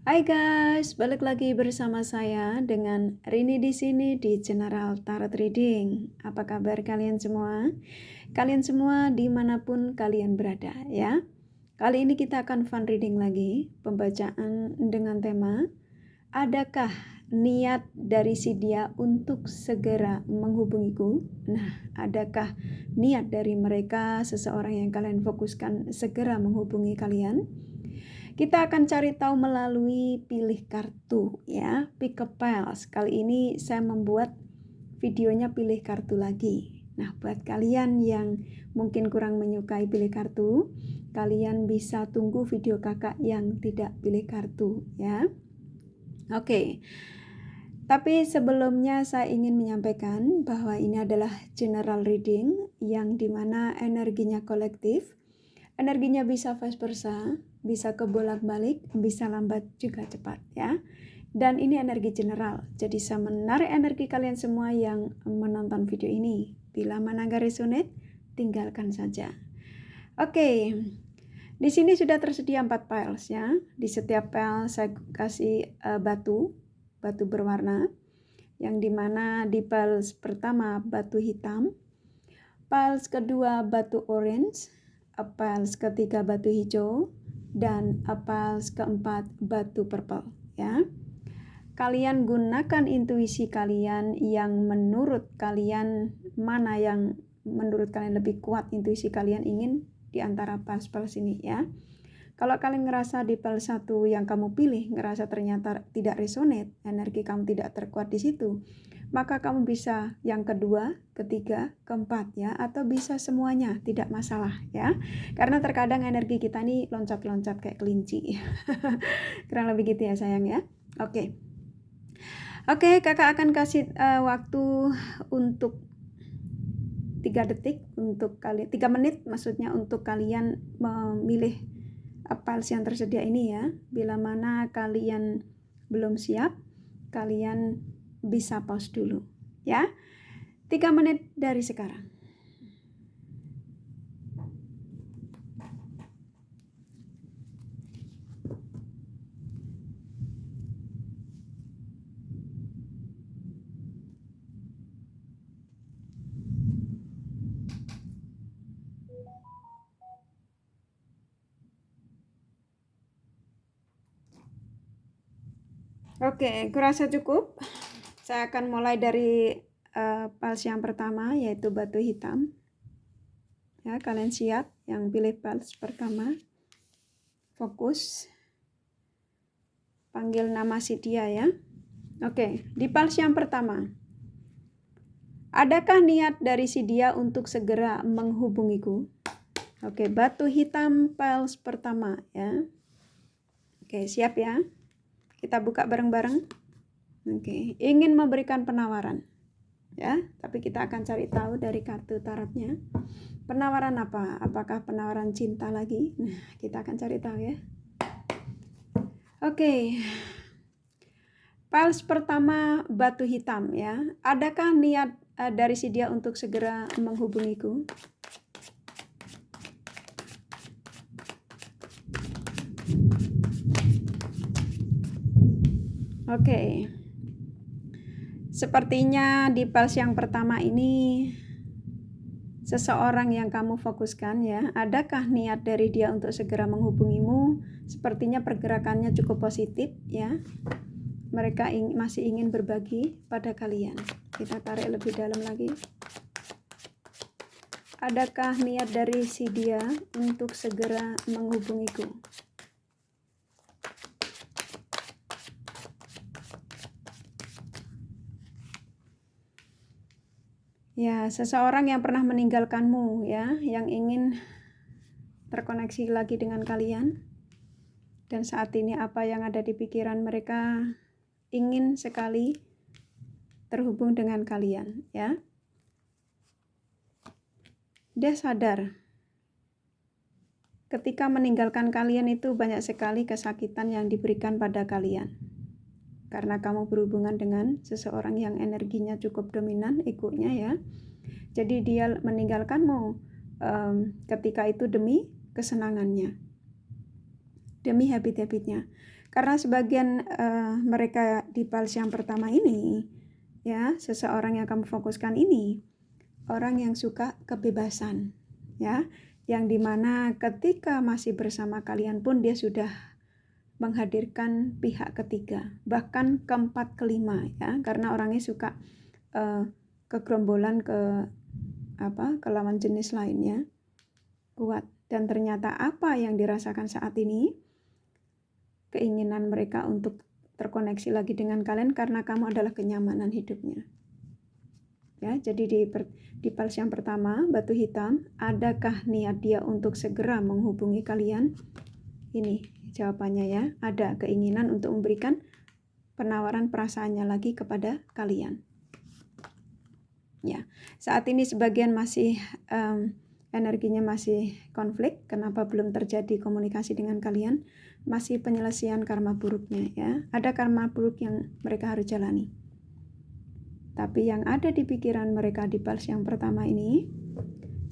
Hai guys, balik lagi bersama saya dengan Rini di sini di General Tarot Reading. Apa kabar kalian semua? Kalian semua dimanapun kalian berada ya. Kali ini kita akan fun reading lagi, pembacaan dengan tema adakah niat dari si dia untuk segera menghubungiku? Nah, adakah niat dari mereka seseorang yang kalian fokuskan segera menghubungi kalian? Kita akan cari tahu melalui pilih kartu ya, pick a piles. Kali ini saya membuat videonya pilih kartu lagi. Nah, buat kalian yang mungkin kurang menyukai pilih kartu, kalian bisa tunggu video kakak yang tidak pilih kartu ya. Oke. Tapi sebelumnya saya ingin menyampaikan bahwa ini adalah general reading yang dimana energinya kolektif. Energinya bisa vice versa, bisa kebolak-balik, bisa lambat juga cepat ya. Dan ini energi general. Jadi saya menarik energi kalian semua yang menonton video ini. Bila mana gak resonate, tinggalkan saja. Oke. Di sini sudah tersedia 4 piles ya. Di setiap pile saya kasih batu berwarna. Yang dimana di piles pertama batu hitam, piles kedua batu orange, piles ketiga batu hijau, dan piles keempat batu purple ya. Kalian gunakan intuisi kalian yang menurut kalian, mana yang menurut kalian lebih kuat intuisi kalian ingin di antara piles-piles ini ya. Kalau kalian ngerasa di piles 1 yang kamu pilih ngerasa ternyata tidak resonate, energi kamu tidak terkuat di situ, maka kamu bisa yang kedua, ketiga, keempat ya, atau bisa semuanya, tidak masalah ya. Karena terkadang energi kita nih loncat-loncat kayak kelinci. Kurang lebih gitu ya sayang ya. Oke, kakak akan kasih waktu untuk 3 detik untuk kalian, 3 menit maksudnya untuk kalian memilih piles yang tersedia ini ya. Bila mana kalian belum siap, kalian bisa pause dulu ya. 3 menit dari sekarang. Oke, kurasa cukup. Saya akan mulai dari piles yang pertama, yaitu batu hitam ya. Kalian siap yang pilih piles pertama? Fokus, panggil nama si dia ya. Oke, di piles yang pertama, adakah niat dari si dia untuk segera menghubungiku? Oke, batu hitam piles pertama ya. Oke, siap ya. Kita buka bareng-bareng. Oke, ingin memberikan penawaran ya, tapi kita akan cari tahu dari kartu tarotnya. Penawaran apa? Apakah penawaran cinta lagi? Nah, kita akan cari tahu ya. Oke. Piles pertama batu hitam ya. Adakah niat dari si dia untuk segera menghubungiku? Oke. Sepertinya di piles yang pertama ini seseorang yang kamu fokuskan ya. Adakah niat dari dia untuk segera menghubungimu? Sepertinya pergerakannya cukup positif ya. Mereka masih ingin berbagi pada kalian. Kita tarik lebih dalam lagi. Adakah niat dari si dia untuk segera menghubungiku? Ya, seseorang yang pernah meninggalkanmu ya, yang ingin terkoneksi lagi dengan kalian. Dan saat ini apa yang ada di pikiran mereka, ingin sekali terhubung dengan kalian ya. Dia sadar ketika meninggalkan kalian itu banyak sekali kesakitan yang diberikan pada kalian. Karena kamu berhubungan dengan seseorang yang energinya cukup dominan, egonya ya. Jadi dia meninggalkanmu ketika itu demi kesenangannya, demi habit-habitnya. Karena sebagian mereka di pals yang pertama ini, ya, seseorang yang kamu fokuskan ini orang yang suka kebebasan, ya, yang dimana ketika masih bersama kalian pun dia sudah menghadirkan pihak ketiga, bahkan keempat, kelima, ya, karena orangnya suka kegerombolan ke lawan jenis lainnya kuat. Dan ternyata apa yang dirasakan saat ini, keinginan mereka untuk terkoneksi lagi dengan kalian karena kamu adalah kenyamanan hidupnya. Ya, jadi di pals yang pertama, batu hitam, adakah niat dia untuk segera menghubungi kalian? Ini jawabannya ya, ada keinginan untuk memberikan penawaran perasaannya lagi kepada kalian. Ya, saat ini sebagian masih energinya masih konflik. Kenapa belum terjadi komunikasi dengan kalian? Masih penyelesaian karma buruknya, ya. Ada karma buruk yang mereka harus jalani. Tapi yang ada di pikiran mereka di pals yang pertama ini,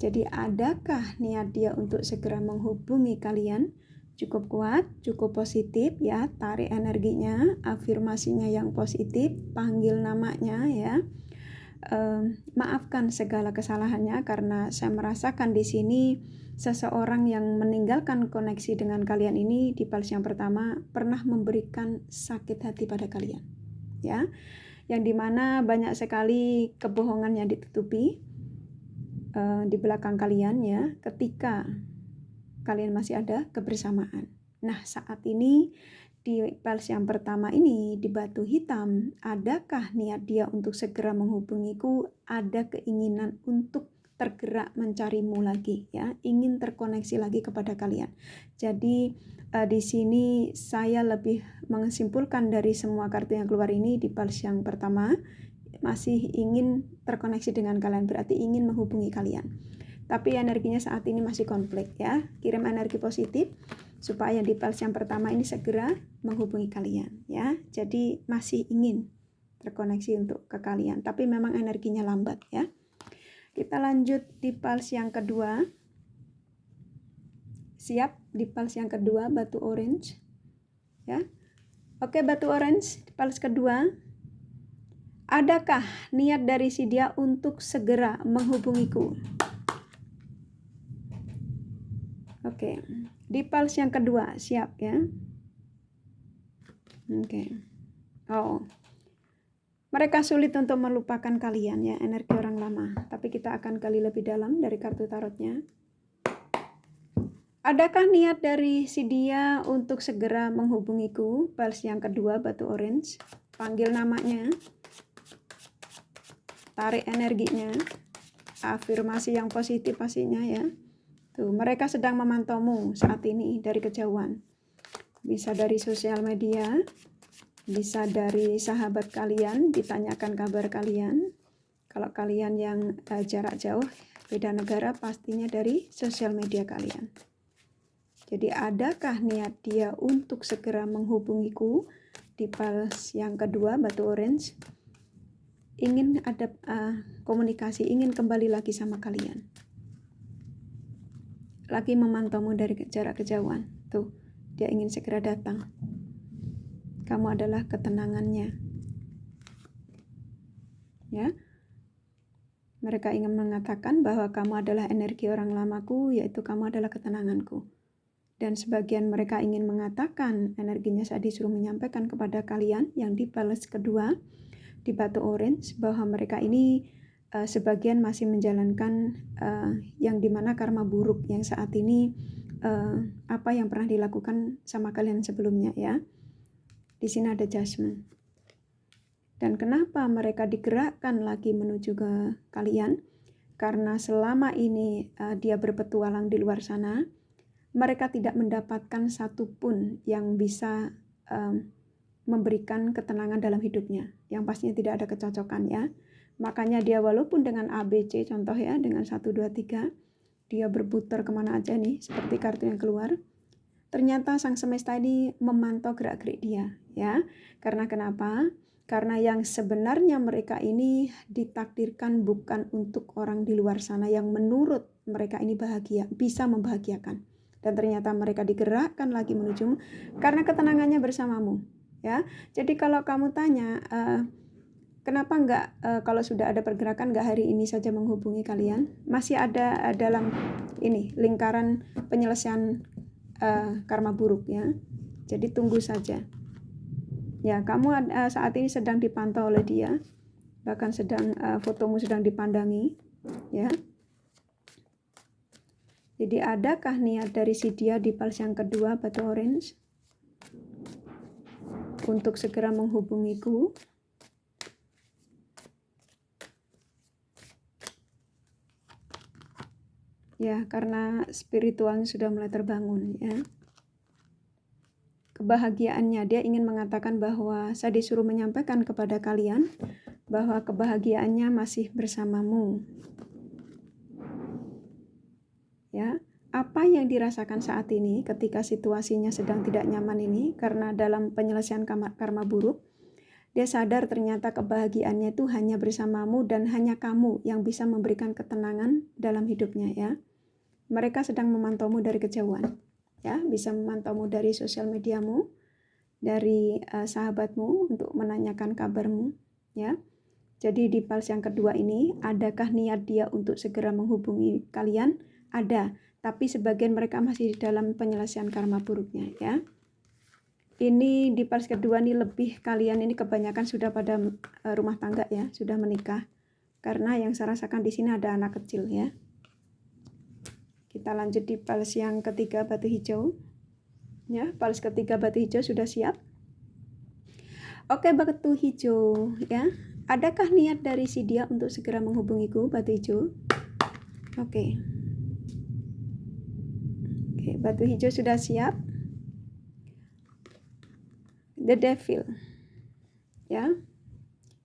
jadi adakah niat dia untuk segera menghubungi kalian? Cukup kuat, cukup positif, ya. Tarik energinya, afirmasinya yang positif, panggil namanya, ya. Maafkan segala kesalahannya karena saya merasakan di sini seseorang yang meninggalkan koneksi dengan kalian ini di pals yang pertama pernah memberikan sakit hati pada kalian, ya, yang dimana banyak sekali kebohongan yang ditutupi di belakang kalian, ya, ketika kalian masih ada kebersamaan. Nah, saat ini di pals yang pertama ini di batu hitam, adakah niat dia untuk segera menghubungiku? Ada keinginan untuk tergerak mencarimu lagi, ya, ingin terkoneksi lagi kepada kalian. Jadi di sini saya lebih menyimpulkan dari semua kartu yang keluar ini di pals yang pertama masih ingin terkoneksi dengan kalian, berarti ingin menghubungi kalian. Tapi energinya saat ini masih konflik, ya. Kirim energi positif supaya di pals yang pertama ini segera menghubungi kalian, ya. Jadi masih ingin terkoneksi untuk ke kalian, tapi memang energinya lambat, ya. Kita lanjut di pals yang kedua. Siap di pals yang kedua, batu orange, ya. Oke, batu orange di pals kedua. Adakah niat dari si dia untuk segera menghubungiku? Oke, di pals yang kedua, siap ya. Oke. Oh, mereka sulit untuk melupakan kalian, ya, energi orang lama. Tapi kita akan gali lebih dalam dari kartu tarotnya. Adakah niat dari si dia untuk segera menghubungiku? Pals yang kedua, batu orange. Panggil namanya. Tarik energinya. Afirmasi yang positif pastinya, ya. Tuh, mereka sedang memantaumu saat ini dari kejauhan. Bisa dari sosial media, bisa dari sahabat kalian, ditanyakan kabar kalian. Kalau kalian yang jarak jauh, beda negara, pastinya dari sosial media kalian. Jadi adakah niat dia untuk segera menghubungiku di pals yang kedua, batu orange? Ingin ada komunikasi, ingin kembali lagi sama kalian. Lagi memantaumu dari jarak kejauhan. Tuh, dia ingin segera datang. Kamu adalah ketenangannya. Ya. Mereka ingin mengatakan bahwa kamu adalah energi orang lamaku, yaitu kamu adalah ketenanganku. Dan sebagian mereka ingin mengatakan, energinya saya disuruh menyampaikan kepada kalian yang di pals kedua, di batu orange, bahwa mereka ini sebagian masih menjalankan yang dimana karma buruk yang saat ini apa yang pernah dilakukan sama kalian sebelumnya, ya. Di sini ada judgment. Dan kenapa mereka digerakkan lagi menuju ke kalian? Karena selama ini dia berpetualang di luar sana, mereka tidak mendapatkan satupun yang bisa memberikan ketenangan dalam hidupnya. Yang pastinya tidak ada kecocokan, ya. Makanya dia walaupun dengan ABC contoh, ya, dengan 1, 2, 3, dia berputar kemana aja nih, seperti kartu yang keluar. Ternyata sang semesta ini memantau gerak-gerik dia, ya. Karena kenapa? Karena yang sebenarnya mereka ini ditakdirkan bukan untuk orang di luar sana yang menurut mereka ini bahagia, bisa membahagiakan. dan ternyata mereka digerakkan lagi menujumu karena ketenangannya bersamamu, ya. Jadi kalau kamu tanya kenapa enggak kalau sudah ada pergerakan enggak hari ini saja menghubungi kalian, masih ada dalam ini lingkaran penyelesaian karma buruk, ya. Jadi tunggu saja. Ya, kamu saat ini sedang dipantau oleh dia, bahkan sedang fotomu sedang dipandangi, ya. Jadi adakah niat dari si dia di pals yang kedua batu orange untuk segera menghubungiku? Ya, karena spiritualnya sudah mulai terbangun, ya. Kebahagiaannya, dia ingin mengatakan bahwa saya disuruh menyampaikan kepada kalian bahwa kebahagiaannya masih bersamamu. Ya, apa yang dirasakan saat ini ketika situasinya sedang tidak nyaman ini karena dalam penyelesaian karma buruk, dia sadar ternyata kebahagiaannya itu hanya bersamamu dan hanya kamu yang bisa memberikan ketenangan dalam hidupnya, ya. Mereka sedang memantaumu dari kejauhan, ya, bisa memantaumu dari sosial mediamu, dari sahabatmu untuk menanyakan kabarmu, ya. Jadi di pals yang kedua ini, adakah niat dia untuk segera menghubungi kalian? Ada, tapi sebagian mereka masih dalam penyelesaian karma buruknya, ya. Ini di pals kedua nih lebih kalian ini kebanyakan sudah pada rumah tangga, ya, sudah menikah. Karena yang saya rasakan di sini ada anak kecil, ya. Kita lanjut di pals yang ketiga batu hijau. Ya, pals ketiga batu hijau sudah siap. Oke, batu hijau, ya. Adakah niat dari si dia untuk segera menghubungiku, batu hijau? Oke. Oke, batu hijau sudah siap. The Devil, ya.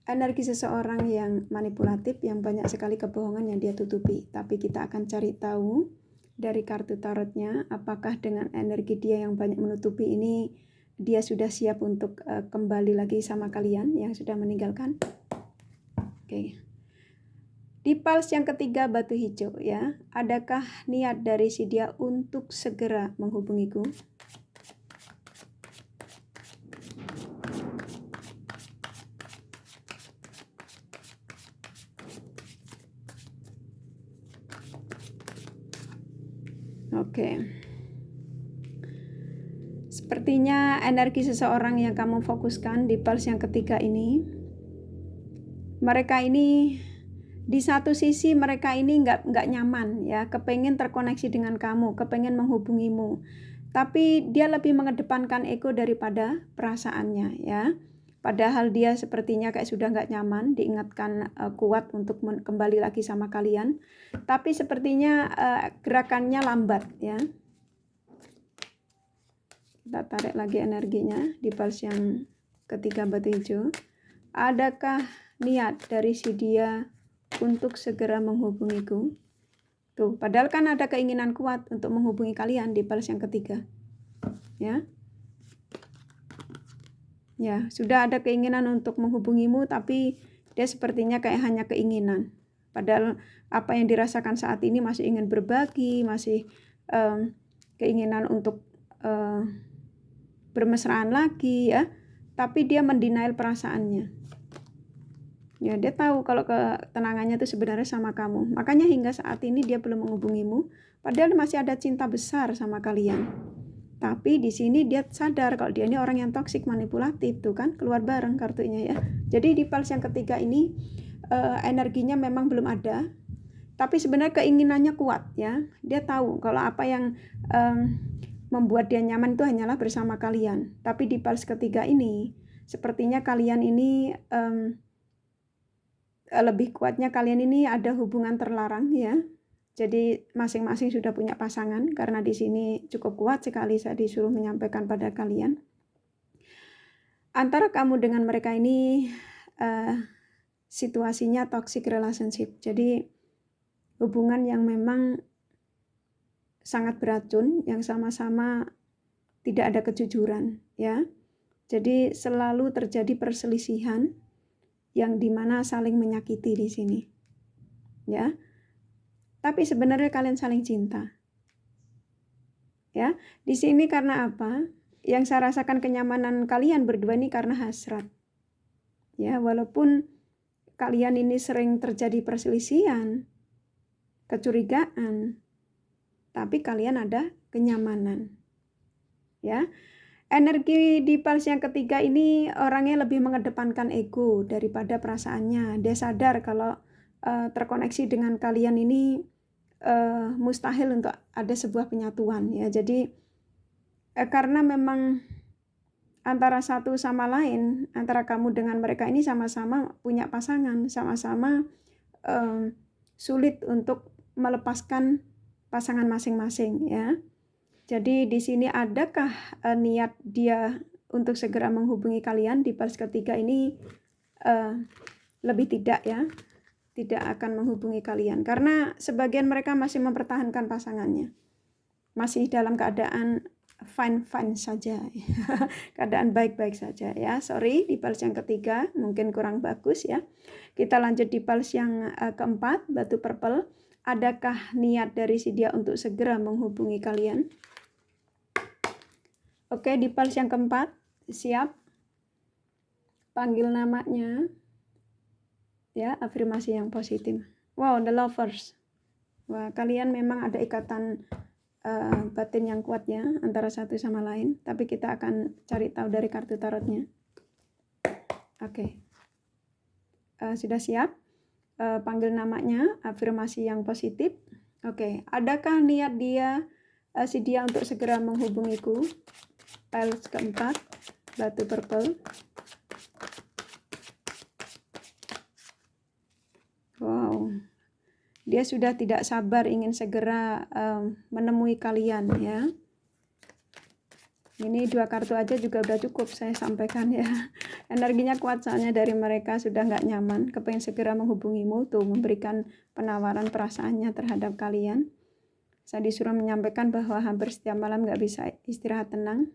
Energi seseorang yang manipulatif, yang banyak sekali kebohongan yang dia tutupi. Tapi kita akan cari tahu dari kartu tarotnya, apakah dengan energi dia yang banyak menutupi ini, dia sudah siap untuk kembali lagi sama kalian yang sudah meninggalkan. Oke. Di pals yang ketiga batu hijau, ya, adakah niat dari si dia untuk segera menghubungiku? Oke. Sepertinya energi seseorang yang kamu fokuskan di pals yang ketiga ini, mereka ini di satu sisi mereka ini nggak nyaman, ya, kepengen terkoneksi dengan kamu, kepengen menghubungimu, tapi dia lebih mengedepankan ego daripada perasaannya, ya. Padahal dia sepertinya kayak sudah nggak nyaman, diingatkan kuat untuk kembali lagi sama kalian, tapi sepertinya gerakannya lambat, ya. Kita tarik lagi energinya di pals yang ketiga batu hijau. Adakah niat dari si dia untuk segera menghubungiku? Tuh, padahal kan ada keinginan kuat untuk menghubungi kalian di pals yang ketiga, ya. Ya, sudah ada keinginan untuk menghubungimu, tapi dia sepertinya kayak hanya keinginan. Padahal apa yang dirasakan saat ini masih ingin berbagi, masih keinginan untuk bermesraan lagi, ya. Tapi dia mendenial perasaannya. Ya, dia tahu kalau ketenangannya itu sebenarnya sama kamu. Makanya hingga saat ini dia belum menghubungimu, padahal masih ada cinta besar sama kalian. Tapi di sini dia sadar kalau dia ini orang yang toksik, manipulatif, tuh kan keluar bareng kartunya, ya. Jadi di pals yang ketiga ini energinya memang belum ada, tapi sebenarnya keinginannya kuat, ya. Dia tahu kalau apa yang membuat dia nyaman itu hanyalah bersama kalian. Tapi di pals ketiga ini sepertinya kalian ini lebih kuatnya kalian ini ada hubungan terlarang, ya. Jadi masing-masing sudah punya pasangan, karena di sini cukup kuat sekali saya disuruh menyampaikan pada kalian. Antara kamu dengan mereka ini situasinya toxic relationship. Jadi hubungan yang memang sangat beracun, yang sama-sama tidak ada kejujuran, ya. Jadi selalu terjadi perselisihan yang dimana saling menyakiti di sini, ya. Tapi sebenarnya kalian saling cinta, ya. Di sini karena apa? Yang saya rasakan kenyamanan kalian berdua ini karena hasrat. Ya, walaupun kalian ini sering terjadi perselisihan, kecurigaan, tapi kalian ada kenyamanan. Ya. Energi di pulse yang ketiga ini orangnya lebih mengedepankan ego daripada perasaannya. Dia sadar kalau terkoneksi dengan kalian ini mustahil untuk ada sebuah penyatuan, ya. Jadi karena memang antara satu sama lain, antara kamu dengan mereka ini sama-sama punya pasangan, sama-sama sulit untuk melepaskan pasangan masing-masing, ya. Jadi di sini adakah niat dia untuk segera menghubungi kalian? Di pulse ketiga ini lebih tidak, ya, tidak akan menghubungi kalian karena sebagian mereka masih mempertahankan pasangannya, masih dalam keadaan fine saja, keadaan baik-baik saja, ya. Sorry, di pulse yang ketiga mungkin kurang bagus, ya. Kita lanjut di pulse yang keempat, batu purple. Adakah niat dari si dia untuk segera menghubungi kalian? Oke, di pulse yang keempat, siap. Panggil namanya. Ya, afirmasi yang positif. Wow, the lovers. Wah, kalian memang ada ikatan batin yang kuat, ya, antara satu sama lain. Tapi kita akan cari tahu dari kartu tarotnya. Oke. Sudah siap? Panggil namanya, afirmasi yang positif. Oke, adakah niat dia, si dia untuk segera menghubungiku? Pulse keempat, batu purple. Wow, dia sudah tidak sabar ingin segera menemui kalian, ya. Ini dua kartu aja juga udah cukup saya sampaikan, ya. Energinya kuat soalnya dari mereka sudah nggak nyaman, kepengen segera menghubungimu, tuh memberikan penawaran perasaannya terhadap kalian. Saya disuruh menyampaikan bahwa hampir setiap malam nggak bisa istirahat tenang.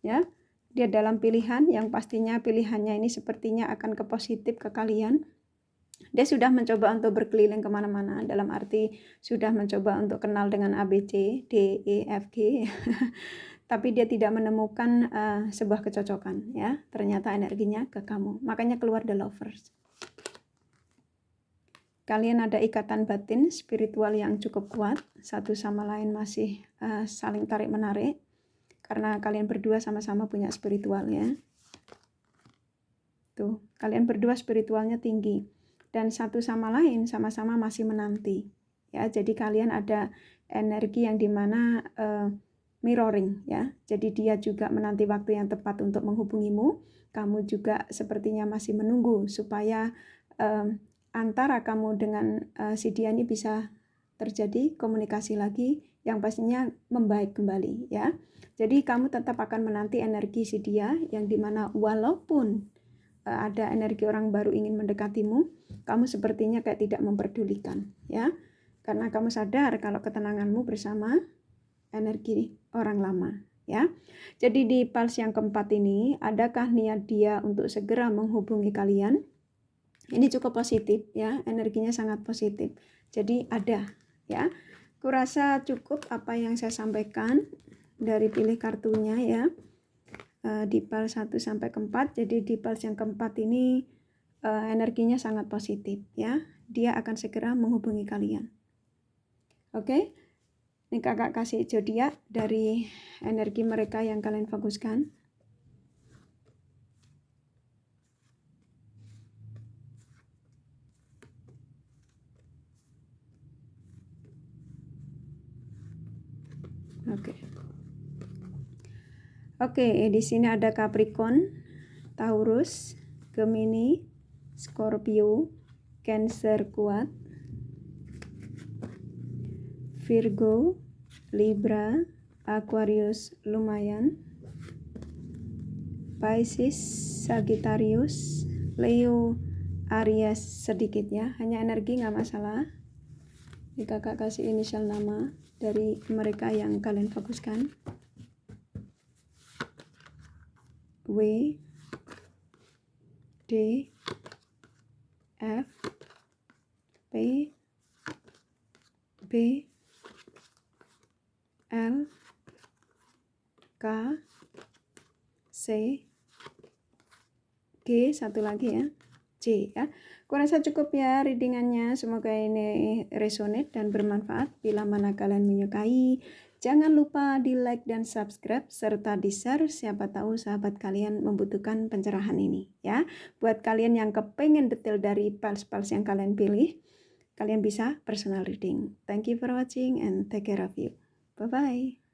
Ya, dia dalam pilihan yang pastinya pilihannya ini sepertinya akan ke positif ke kalian. Dia sudah mencoba untuk berkeliling kemana-mana, dalam arti sudah mencoba untuk kenal dengan ABC, D, E, F, G, tapi dia tidak menemukan sebuah kecocokan, ya. Ternyata energinya ke kamu, makanya keluar the lovers. Kalian ada ikatan batin spiritual yang cukup kuat, satu sama lain masih saling tarik-menarik. Karena kalian berdua sama-sama punya spiritual, ya. Tuh, kalian berdua spiritualnya tinggi. Dan satu sama lain sama-sama masih menanti. Ya, jadi kalian ada energi yang dimana mirroring, ya. Jadi dia juga menanti waktu yang tepat untuk menghubungimu. Kamu juga sepertinya masih menunggu supaya antara kamu dengan si dia ini bisa terjadi komunikasi lagi yang pastinya membaik kembali, ya. Jadi kamu tetap akan menanti energi si dia yang dimana walaupun ada energi orang baru ingin mendekatimu, kamu sepertinya kayak tidak memperdulikan, ya. Karena kamu sadar kalau ketenanganmu bersama energi orang lama, ya. Jadi di pulse yang keempat ini, adakah niat dia untuk segera menghubungi kalian? Ini cukup positif, ya. Energinya sangat positif. Jadi ada, ya. Kurasa cukup apa yang saya sampaikan dari pilih kartunya, ya. Di pulse 1 sampai ke 4. Jadi di pulse yang keempat ini energinya sangat positif, ya. Dia akan segera menghubungi kalian. Oke. Ini kakak kasih zodiak dari energi mereka yang kalian fokuskan. Oke, di sini ada Capricorn, Taurus, Gemini, Scorpio, Cancer kuat, Virgo, Libra, Aquarius lumayan, Pisces, Sagittarius, Leo, Aries sedikit, ya. Hanya energi nggak masalah. Ini kakak kasih inisial nama dari mereka yang kalian fokuskan. W, D, F, P, B, L, K, C, G, satu lagi ya, C ya. Kurasa cukup ya readingannya, semoga ini resonate dan bermanfaat. Bila mana kalian menyukai, jangan lupa di like dan subscribe serta di share, siapa tahu sahabat kalian membutuhkan pencerahan ini ya. Buat kalian yang kepengen detail dari files-files yang kalian pilih, kalian bisa personal reading. Thank you for watching and take care of you. Bye-bye.